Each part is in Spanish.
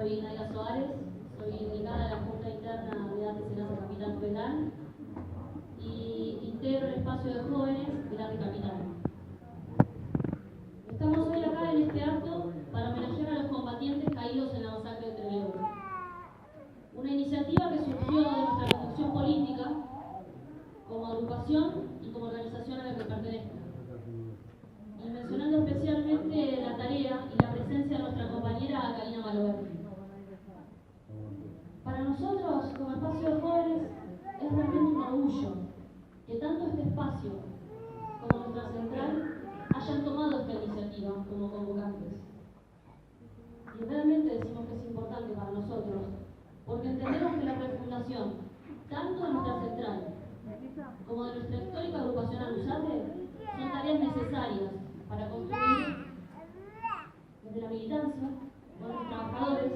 soy Nadia Soares, soy delegada de la Junta Interna de ATE SENASA Capital Federal y integro el espacio de jóvenes de ATE Capital. Estamos hoy acá en este acto para homenajear a los combatientes caídos en la masacre de Trelew. Una iniciativa que surgió de nuestra construcción política como agrupación y como organización a la que pertenezco. Y mencionando especialmente la tarea y la presencia de nuestra compañera Karina Maloberti. Para nosotros, como espacio de jóvenes, es realmente un orgullo que tanto este espacio como nuestra central hayan tomado esta iniciativa como convocantes. Y realmente decimos que es importante para nosotros, porque entendemos que la refundación, tanto de nuestra central como de nuestra histórica agrupación Aluzate, son tareas necesarias para construir desde la militancia, con los trabajadores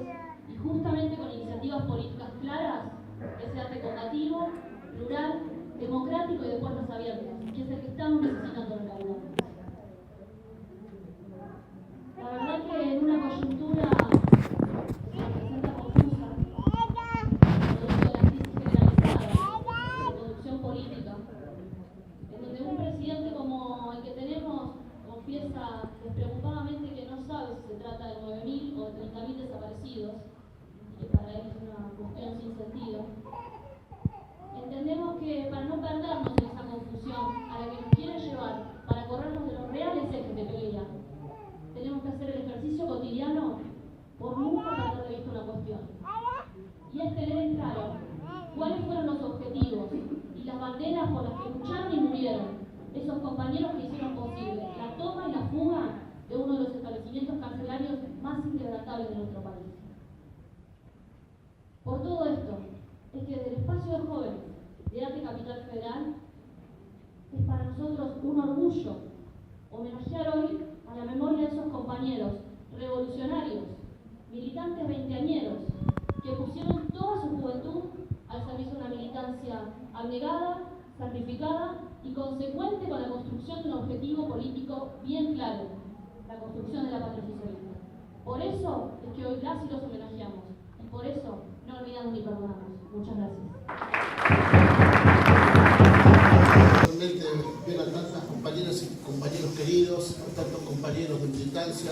y justamente con iniciativas políticas claras que sea combativo, plural, democrático y de puertas abiertas, que es el que estamos necesitando en la vida. La verdad que en una coyuntura que se presenta confusa, producto de la crisis generalizada de producción política, en donde un presidente como el que tenemos confiesa despreocupadamente que no sabe si se trata de 9.000 o de 30.000 desaparecidos, y que para él es una cuestión sin sentido. Entendemos que para no perdernos en esa confusión a la que nos quiere llevar para corrernos de los reales ejes de pelea, tenemos que hacer el ejercicio cotidiano por nunca perder de vista una cuestión. Y es tener en claro cuáles fueron los objetivos y las banderas por las que lucharon y murieron esos compañeros que hicieron posible la toma y la fuga de uno de los establecimientos carcelarios más inquebrantables de nuestro país. Por todo esto, es que desde el espacio de jóvenes de ATE Capital Federal es para nosotros un orgullo homenajear hoy a la memoria de esos compañeros revolucionarios, militantes veinteañeros, que pusieron toda su juventud al servicio de una militancia abnegada, sacrificada y consecuente con la construcción de un objetivo político bien claro, la construcción de la patria socialista. Por eso es que hoy las y los homenajeamos, y por eso no olvidamos ni perdonamos. Muchas gracias. Realmente ver a tantas compañeras y compañeros queridos, a tantos compañeros de militancia,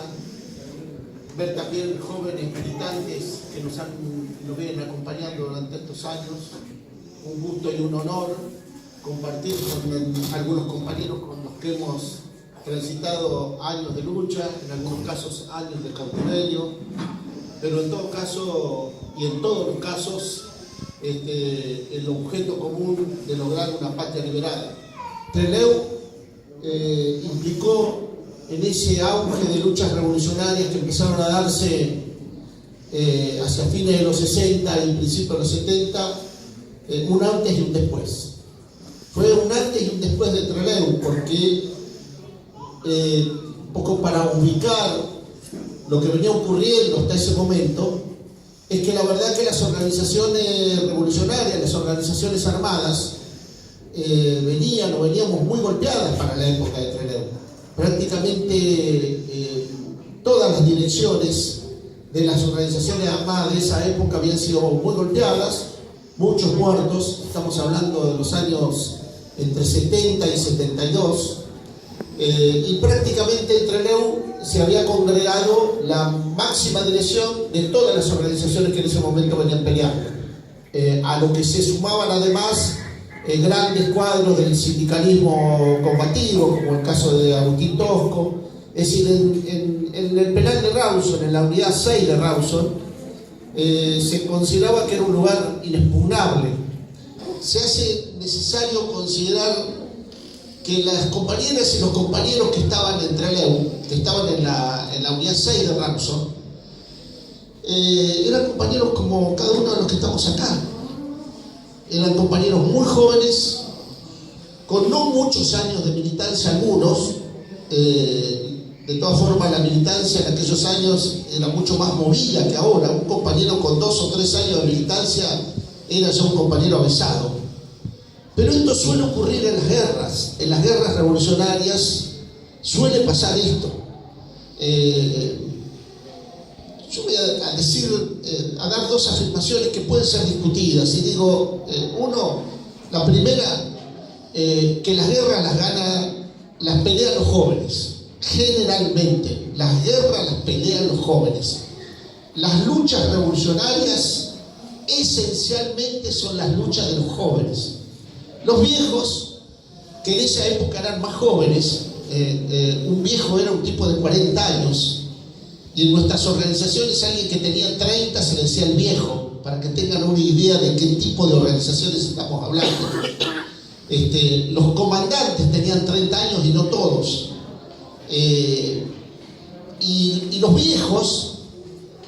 ver también jóvenes militantes que nos vienen acompañando durante estos años, un gusto y un honor compartir con algunos compañeros con los que hemos transitado años de lucha, en algunos casos años de cautiverio, pero en todo caso y en todos los casos el objeto común de lograr una patria liberada. Trelew implicó en ese auge de luchas revolucionarias que empezaron a darse hacia fines de los 60 y principios de los 70, un antes y un después. Fue un antes y un después de Trelew, porque un poco para ubicar lo que venía ocurriendo hasta ese momento, es que la verdad que las organizaciones revolucionarias, las organizaciones armadas, veníamos muy golpeadas para la época de Trelew. Prácticamente todas las direcciones de las organizaciones armadas de esa época habían sido muy golpeadas, muchos muertos, estamos hablando de los años entre 70 y 72, y prácticamente en Trelew se había congregado la máxima dirección de todas las organizaciones que en ese momento venían peleando, a lo que se sumaban además grandes cuadros del sindicalismo combativo, como el caso de Agustín Tosco. Es decir, en el penal de Rawson, en la unidad 6 de Rawson, se consideraba que era un lugar inexpugnable. Se hace necesario considerar que las compañeras y los compañeros que estaban en Trelew, que estaban en la unidad 6 de Rawson, eran compañeros como cada uno de los que estamos acá. Eran compañeros muy jóvenes, con no muchos años de militancia algunos. De todas formas, la militancia en aquellos años era mucho más movida que ahora. Un compañero con 2 o 3 años de militancia era ya un compañero avesado. Pero esto suele ocurrir en las guerras revolucionarias suele pasar esto. yo voy a decir, a dar dos afirmaciones que pueden ser discutidas. Y digo, uno, la primera, que las guerras las pelean los jóvenes. Generalmente, las guerras las pelean los jóvenes. Las luchas revolucionarias esencialmente son las luchas de los jóvenes. Los viejos, que en esa época eran más jóvenes, un viejo era un tipo de 40 años, y en nuestras organizaciones alguien que tenía 30 se le decía el viejo, para que tengan una idea de qué tipo de organizaciones estamos hablando. Los comandantes tenían 30 años y no todos. Y los viejos,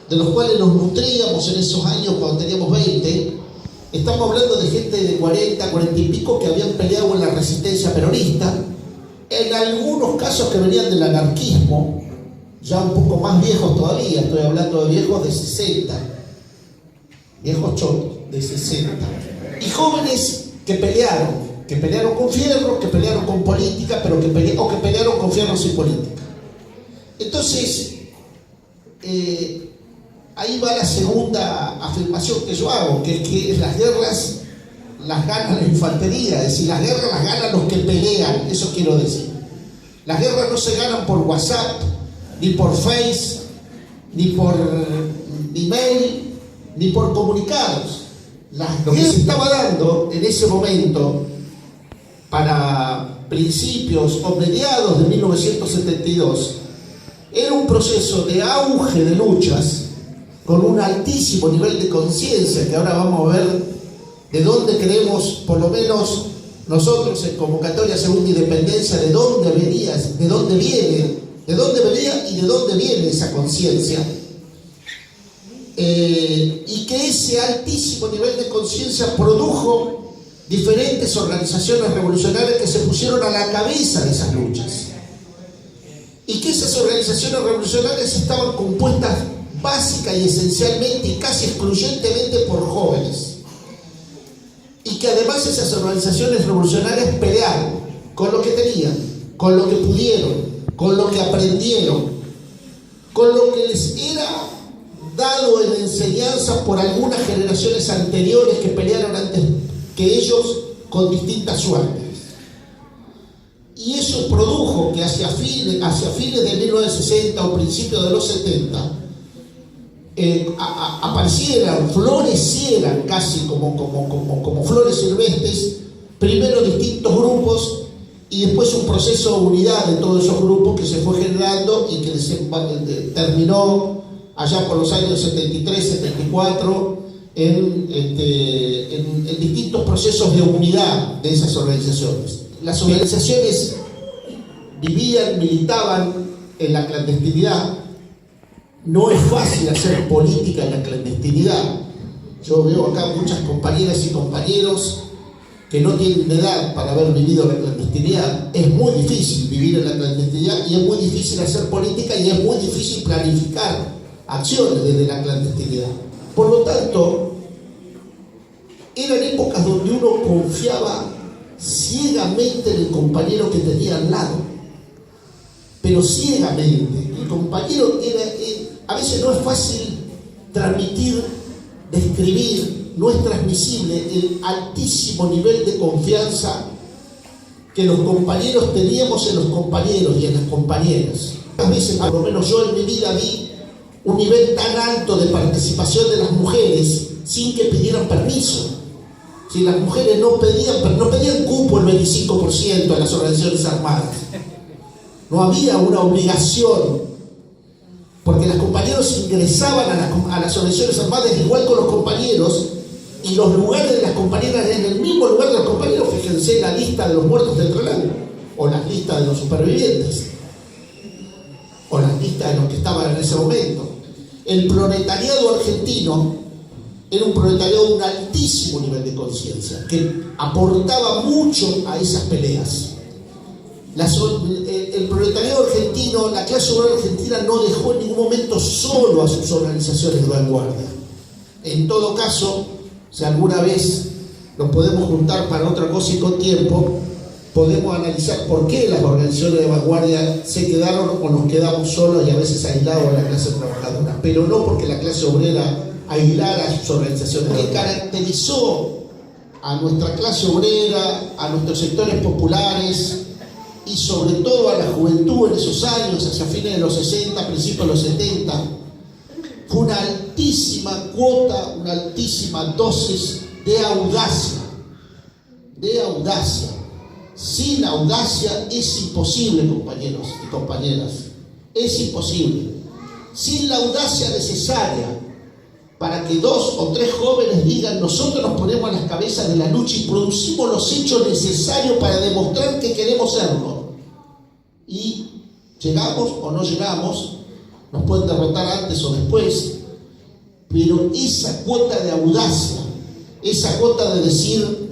de los cuales nos nutríamos en esos años cuando teníamos 20, estamos hablando de gente de 40, 40 y pico que habían peleado en la resistencia peronista, en algunos casos que venían del anarquismo, ya un poco más viejos todavía, estoy hablando de viejos de 60, viejos chotos de 60, y jóvenes que pelearon con fierro, que pelearon con política, pero que pelearon con fierro sin política. Entonces, ahí va la segunda afirmación que yo hago, que es que las guerras las gana la infantería, es decir, las guerras las ganan los que pelean, eso quiero decir. Las guerras no se ganan por WhatsApp, ni por Face, ni por email, ni por comunicados. Lo que se estaba dando en ese momento, para principios o mediados de 1972, era un proceso de auge de luchas con un altísimo nivel de conciencia, que ahora vamos a ver de dónde creemos, por lo menos nosotros en Convocatoria Segunda Independencia, de dónde venía y de dónde viene esa conciencia. Y que ese altísimo nivel de conciencia produjo diferentes organizaciones revolucionarias que se pusieron a la cabeza de esas luchas. Y que esas organizaciones revolucionarias estaban compuestas básica y esencialmente y casi excluyentemente por jóvenes. Y que además esas organizaciones revolucionarias pelearon con lo que tenían, con lo que pudieron, con lo que aprendieron, con lo que les era dado en enseñanza por algunas generaciones anteriores que pelearon antes que ellos con distintas suertes. Y eso produjo que hacia fines de 1960 o principios de los 70 aparecieran, florecieran casi como flores silvestres, primero distintos grupos y después un proceso de unidad de todos esos grupos que se fue generando y que terminó allá por los años 73, 74 en distintos procesos de unidad de esas organizaciones. Las organizaciones vivían, militaban en la clandestinidad. No es fácil hacer política en la clandestinidad. Yo veo acá muchas compañeras y compañeros que no tienen edad para haber vivido en la clandestinidad. Es muy difícil vivir en la clandestinidad y es muy difícil hacer política y es muy difícil planificar acciones desde la clandestinidad. Por lo tanto, eran épocas donde uno confiaba ciegamente en el compañero que tenía al lado, pero ciegamente. El compañero a veces no es fácil transmitir, describir, no es transmisible el altísimo nivel de confianza que los compañeros teníamos en los compañeros y en las compañeras. A veces, por lo menos yo en mi vida vi un nivel tan alto de participación de las mujeres sin que pidieran permiso. Si las mujeres no pedían cupo el 25% de las organizaciones armadas. No había una obligación, porque los compañeros ingresaban a las organizaciones armadas igual con los compañeros, y los lugares de las compañeras eran en el mismo lugar de los compañeros. Fíjense en la lista de los muertos del Treleu, o las listas de los supervivientes, o las listas de los que estaban en ese momento. El proletariado argentino era un proletariado de un altísimo nivel de conciencia, que aportaba mucho a esas peleas. El proletariado argentino, la clase obrera argentina no dejó en ningún momento solo a sus organizaciones de vanguardia. En todo caso, si alguna vez nos podemos juntar para otra cosa y con tiempo, podemos analizar por qué las organizaciones de vanguardia se quedaron o nos quedamos solos y a veces aislados de la clase trabajadora, pero no porque la clase obrera aislara sus organizaciones. Lo que caracterizó a nuestra clase obrera, a nuestros sectores populares y sobre todo a la juventud en esos años, hacia fines de los 60, principios de los 70, fue una altísima cuota, una altísima dosis de audacia. De audacia. Sin audacia es imposible, compañeros y compañeras. Es imposible. Sin la audacia necesaria para que 2 o 3 jóvenes digan: nosotros nos ponemos a las cabezas de la lucha y producimos los hechos necesarios para demostrar que queremos serlo. Y llegamos o no llegamos, nos pueden derrotar antes o después, pero esa cuota de audacia, esa cuota de decir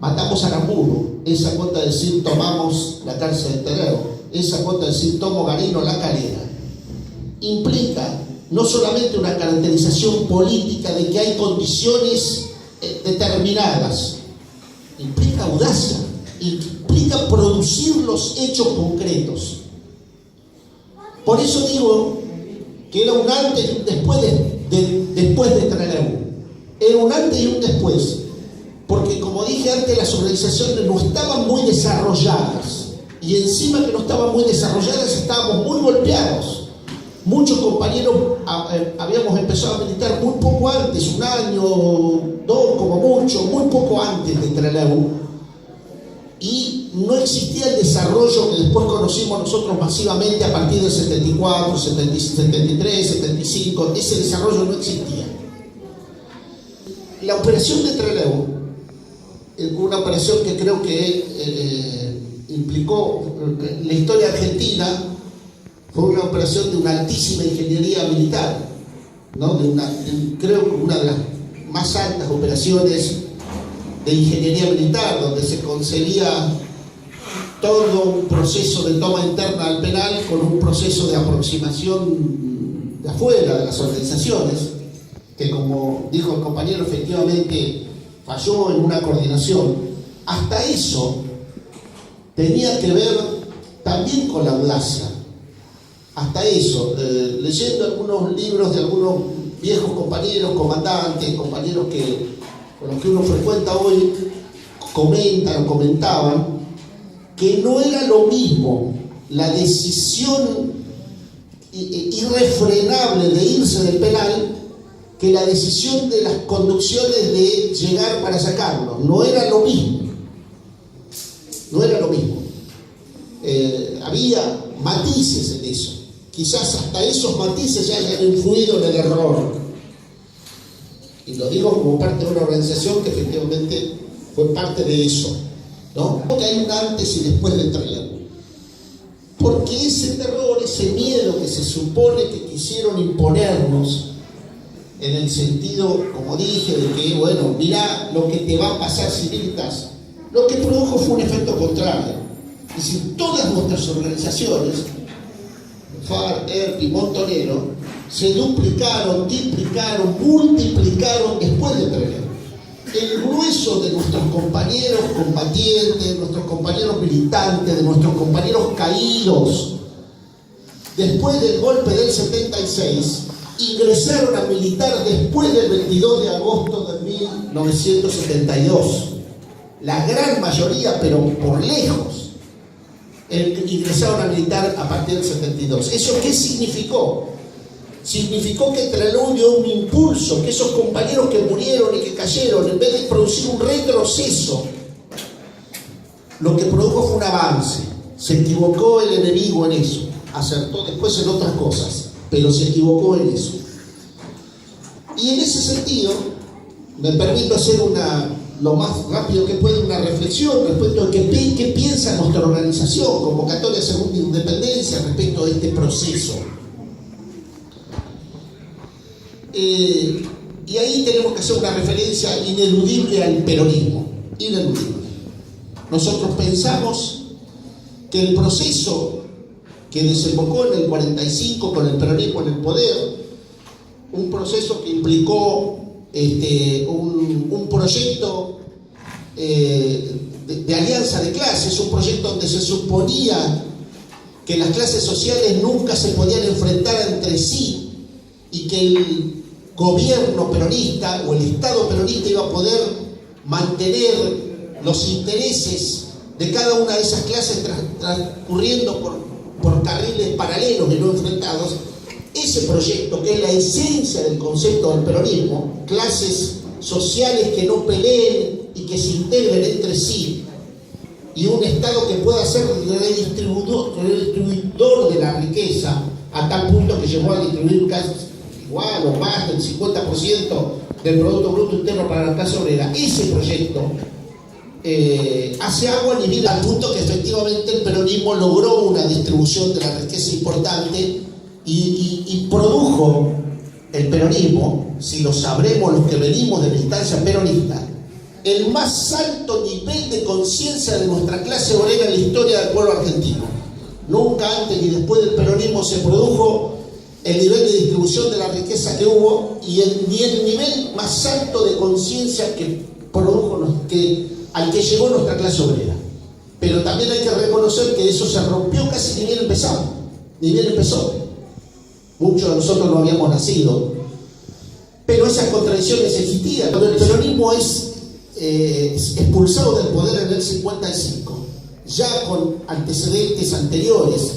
matamos a Aramburu, esa cuota de decir tomamos la cárcel de Terreo, esa cuota de decir tomo Garino la Calera, implica no solamente una caracterización política de que hay condiciones determinadas, implica audacia, implica producir los hechos concretos. Por eso digo que era un antes y un después de Trelew. Era un antes y un después. Porque, como dije antes, las organizaciones no estaban muy desarrolladas. Y encima que no estaban muy desarrolladas, estábamos muy golpeados. Muchos compañeros habíamos empezado a militar muy poco antes, 1 año, 2 como mucho, muy poco antes de Trelew. Y no existía el desarrollo que después conocimos nosotros masivamente a partir del 74, 73, 75. Ese desarrollo no existía. La operación de Trelew, una operación que creo que implicó la historia argentina, fue una operación de una altísima ingeniería militar, ¿no? Creo que una de las más altas operaciones de ingeniería militar, donde se concebía todo un proceso de toma interna al penal con un proceso de aproximación de afuera de las organizaciones, que, como dijo el compañero, efectivamente falló en una coordinación. Hasta eso tenía que ver también con la audacia. Hasta eso, leyendo algunos libros de algunos viejos compañeros, comandantes, compañeros con los que uno frecuenta hoy, comentaban que no era lo mismo la decisión irrefrenable de irse del penal que la decisión de las conducciones de llegar para sacarlo. No era lo mismo. No era lo mismo. Había matices en eso. Quizás hasta esos matices ya hayan influido en el error. Y lo digo como parte de una organización que efectivamente fue parte de eso, ¿no? Porque hay un antes y después de Trelew. Porque ese terror, ese miedo que se supone que quisieron imponernos, en el sentido, como dije, de que, bueno, mirá lo que te va a pasar si militas, lo que produjo fue un efecto contrario. Es decir, todas nuestras organizaciones, FARC, ERP y Montonero, se duplicaron, triplicaron, multiplicaron después de Trelew. El grueso de nuestros compañeros combatientes, nuestros compañeros militantes, de nuestros compañeros caídos, después del golpe del 76, ingresaron a militar después del 22 de agosto de 1972. La gran mayoría, pero por lejos, ingresaron a militar a partir del 72. ¿Eso qué significó? Significó que Trelew dio un impulso, que esos compañeros que murieron y que cayeron, en vez de producir un retroceso, lo que produjo fue un avance. Se equivocó el enemigo en eso, acertó después en otras cosas, pero se equivocó en eso. Y en ese sentido, me permito hacer lo más rápido que pueda, una reflexión respecto a qué piensa nuestra organización, Convocatoria Segunda Independencia, respecto de este proceso. Y ahí tenemos que hacer una referencia ineludible al peronismo, ineludible. Nosotros pensamos que el proceso que desembocó en el 45 con el peronismo en el poder, un proceso que implicó un proyecto de de alianza de clases, un proyecto donde se suponía que las clases sociales nunca se podían enfrentar entre sí y que el gobierno peronista o el Estado peronista iba a poder mantener los intereses de cada una de esas clases transcurriendo por carriles paralelos y no enfrentados. Ese proyecto, que es la esencia del concepto del peronismo, clases sociales que no peleen y que se integren entre sí, y un Estado que pueda ser redistribuidor de la riqueza, a tal punto que llegó a distribuir casi igual o más del 50% del Producto Bruto Interno para la clase obrera. Ese proyecto hace agua ni vida, al punto que efectivamente el peronismo logró una distribución de la riqueza importante y produjo el peronismo, si lo sabremos los que venimos de la instancia peronista, el más alto nivel de conciencia de nuestra clase obrera en la historia del pueblo argentino. Nunca antes ni después del peronismo se produjo el nivel de distribución de la riqueza que hubo y el nivel más alto de conciencia que produjo al que llegó nuestra clase obrera. Pero también hay que reconocer que eso se rompió casi ni bien empezó. Muchos de nosotros no habíamos nacido, pero esas contradicciones existían. Cuando el peronismo es expulsado del poder en el 55, ya con antecedentes anteriores,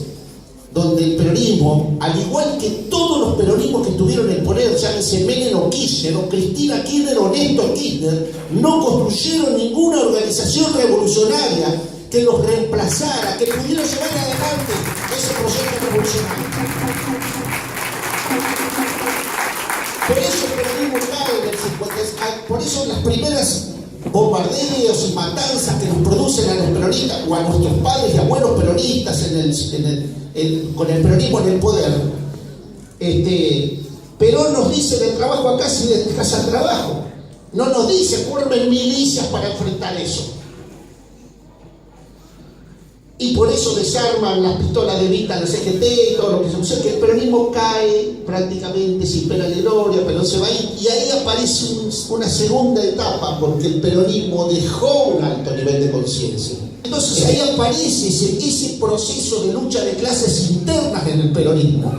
donde el peronismo, al igual que todos los peronismos que estuvieron en el poder, llámese Menem o Kirchner, o Cristina Kirchner o Néstor Kirchner, no construyeron ninguna organización revolucionaria que los reemplazara, que pudiera llevar adelante ese proyecto revolucionario. Por eso el peronismo cae en el 50, por eso las primeras bombardeos y matanzas que nos producen a los peronistas o a nuestros padres y abuelos peronistas con el peronismo en el poder, Perón nos dice: del trabajo acá si de casa al trabajo. No nos dice: formen milicias para enfrentar eso. Y por eso desarman las pistolas de Vita, los CGT y todo lo que se usa, que el peronismo cae prácticamente sin pena ni gloria, pero se va a ir. Y ahí aparece una segunda etapa, porque el peronismo dejó un alto nivel de conciencia. Entonces ahí aparece ese proceso de lucha de clases internas en el peronismo.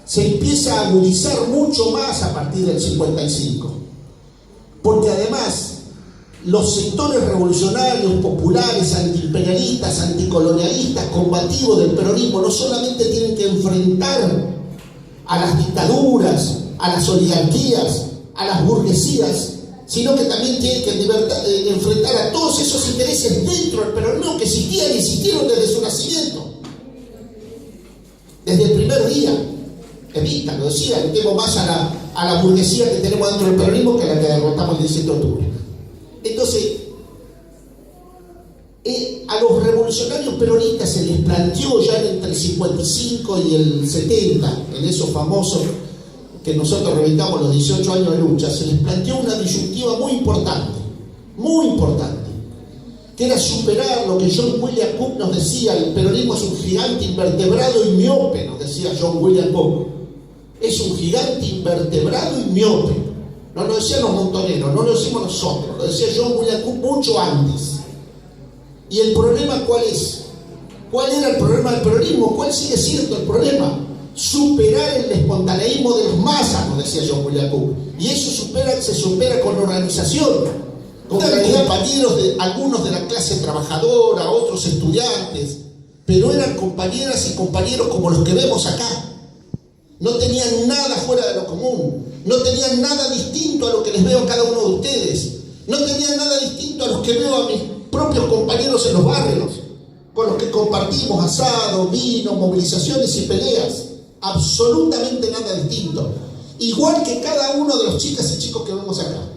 Se empieza a agudizar mucho más a partir del 55. Porque además los sectores revolucionarios, populares, antiimperialistas, anticolonialistas, combativos del peronismo no solamente tienen que enfrentar a las dictaduras, a las oligarquías, a las burguesías, sino que también tienen que enfrentar a todos esos intereses dentro del peronismo que existían y existieron desde su nacimiento. Desde el primer día. Evita, lo decía, le temo más a la burguesía que tenemos dentro del peronismo que a la que derrotamos el 17 de octubre. Entonces, a los revolucionarios peronistas se les planteó ya entre el 55 y el 70, en esos famosos que nosotros reivindicamos los 18 años de lucha, se les planteó una disyuntiva muy importante, que era superar lo que John William Cook nos decía: el peronismo es un gigante invertebrado y miope, nos decía John William Cook. Es un gigante invertebrado y miope. No lo decían los montoneros, no lo decimos nosotros, lo decía John William Cook mucho antes. ¿Y el problema cuál es? ¿Cuál era el problema del peronismo? ¿Cuál sigue siendo el problema? Superar el espontaneísmo de las masas, nos decía John William Cook. Y eso se supera con organización, con compañeros de algunos de la clase trabajadora, otros estudiantes, pero eran compañeras y compañeros como los que vemos acá. No tenían nada fuera de lo común, no tenían nada distinto a lo que les veo a cada uno de ustedes, no tenían nada distinto a los que veo a mis propios compañeros en los barrios, con los que compartimos asado, vino, movilizaciones y peleas. Absolutamente nada distinto. Igual que cada uno de los chicas y chicos que vemos acá.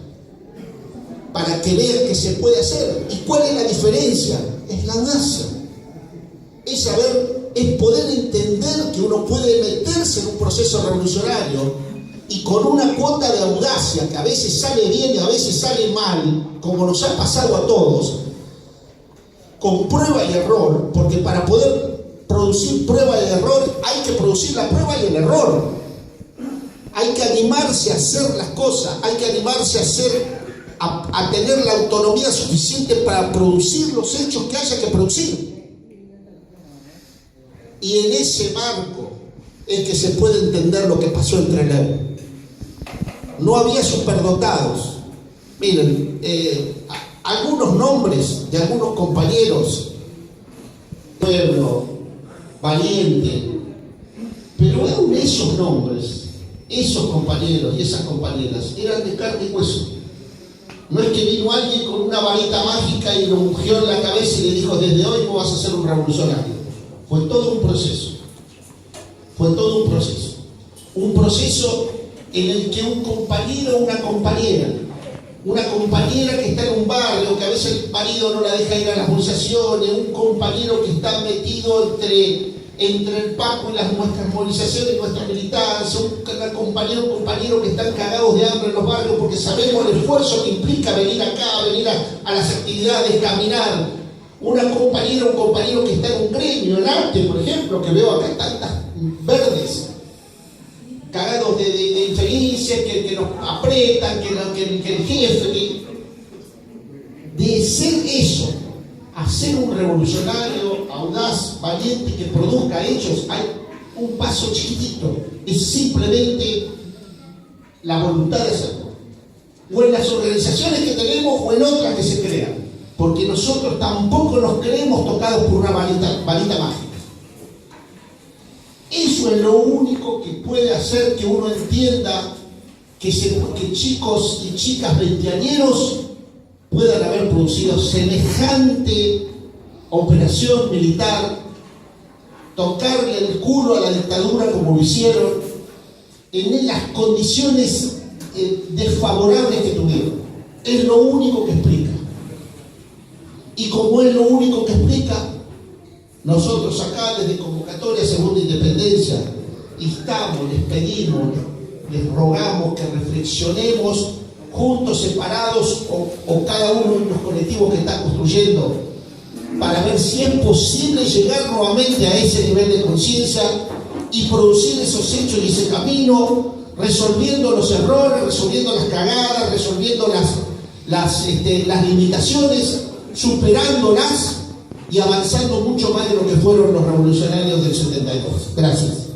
Para que vean que se puede hacer. ¿Y cuál es la diferencia? Es la audacia. Es poder entender que uno puede meterse en un proceso revolucionario y con una cuota de audacia que a veces sale bien y a veces sale mal, como nos ha pasado a todos, con prueba y error, porque para poder producir prueba y error hay que producir la prueba y el error. Hay que animarse a hacer las cosas, hay que animarse a hacer a tener la autonomía suficiente para producir los hechos que haya que producir. Y en ese marco es que se puede entender lo que pasó en Trelew. No había superdotados. Miren, algunos nombres de algunos compañeros, Pueblo, Valiente, pero aún esos nombres, esos compañeros y esas compañeras eran de carne y hueso. No es que vino alguien con una varita mágica y lo ungió en la cabeza y le dijo: desde hoy vos vas a ser un revolucionario. Fue todo un proceso. Fue todo un proceso. Un proceso en el que un compañero o una compañera que está en un barrio, que a veces el marido no la deja ir a las movilizaciones, un compañero que está metido entre el Paco y nuestras movilizaciones, nuestra militancia, un compañero que están cagados de hambre en los barrios porque sabemos el esfuerzo que implica venir acá, venir a las actividades, caminar. Un compañero que está en un gremio, en arte, por ejemplo, que veo acá tantas verdes, cagados de infelices, que nos apretan, que el jefe, de ser eso, a ser un revolucionario audaz, valiente, que produzca hechos, hay un paso chiquitito, es simplemente la voluntad de hacerlo. O en las organizaciones que tenemos o en otras que se crean, porque nosotros tampoco nos creemos tocados por una varita mágica. Eso es lo único que puede hacer que uno entienda que chicos y chicas veinteañeros puedan haber producido semejante operación militar, tocarle el culo a la dictadura como lo hicieron, en las condiciones desfavorables que tuvieron. Es lo único que explica. Y como es lo único que explica, nosotros acá desde Convocatoria Segunda Independencia instamos, les pedimos, les rogamos que reflexionemos juntos, separados o cada uno en los colectivos que está construyendo, para ver si es posible llegar nuevamente a ese nivel de conciencia y producir esos hechos y ese camino, resolviendo los errores, resolviendo las cagadas, resolviendo las limitaciones, superándolas y avanzando mucho más de lo que fueron los revolucionarios del 72. Gracias.